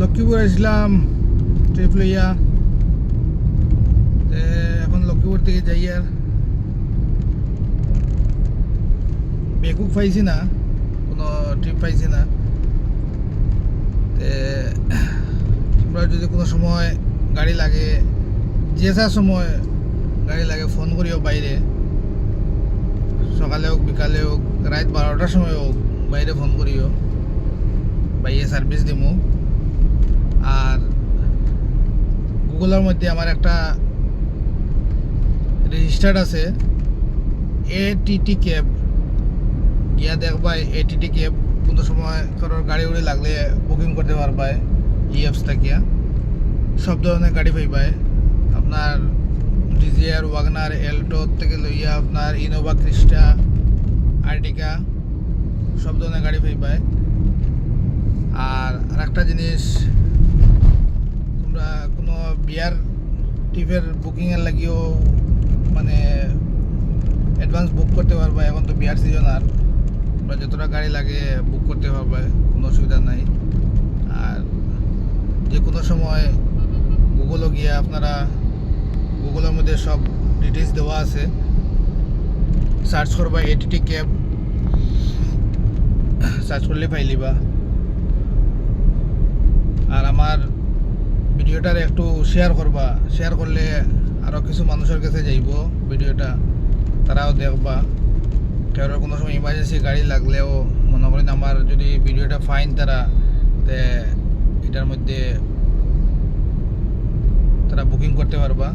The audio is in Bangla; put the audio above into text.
লক্ষ্মীপুর আসলাম ট্রিপ লইয়া। এখন লক্ষ্মীপুর থেকে যাই আর বেকুক পাইছি না, কোনো ট্রিপ পাইছি না। তোমরা যদি কোনো সময় গাড়ি লাগে, যে সময় গাড়ি লাগে ফোন করিও, বাইরে সকালে হোক বিকালে হোক রাত 12টার সময় হোক বাইরে ফোন করিও, বাইরে সার্ভিস দিমু। আর গুগলের মধ্যে আমার একটা রেজিস্টার্ড আছে এটিটি ক্যাব, গিয়া দেখবাই এটিটি ক্যাব কোনো সময় কারোর গাড়ি উড়ি লাগলে বুকিং করতে পারবাই। ই অ্যাপস থাকিয়া সব ধরনের গাড়ি পাইবাই, আপনার ডিজিআর, ওয়াগনার, এল্টো থেকে লইয়া আপনার ইনোভা, ক্রিস্টা, আর্টিকা সব ধরনের গাড়ি পাইবাই। আর একটা জিনিস, তোমরা কোনো বিয়ার ট্রিপের বুকিংয়ের লাগিও মানে অ্যাডভান্স বুক করতে পারবা। এখন তো বিয়ার সিজন, আর তোমরা যতটা গাড়ি লাগে বুক করতে পারবা, কোনো অসুবিধা নাই। আর যে কোনো সময় গুগলও গিয়ে আপনারা, গুগলের মধ্যে সব ডিটেলস দেওয়া আছে, সার্চ করবা এটিটি ক্যাব, সার্চ করলে পাইলিবা। আর আমার ভিডিওটার একটু শেয়ার করবা, শেয়ার করলে আরও কিছু মানুষের কাছে যাইব ভিডিওটা, তারাও দেখবা। কারোর কোনো সময় ইমার্জেন্সি গাড়ি লাগলেও মনে করেন আমার যদি ভিডিওটা ফাইন তারা, এটার মধ্যে তারা বুকিং করতে পারবা।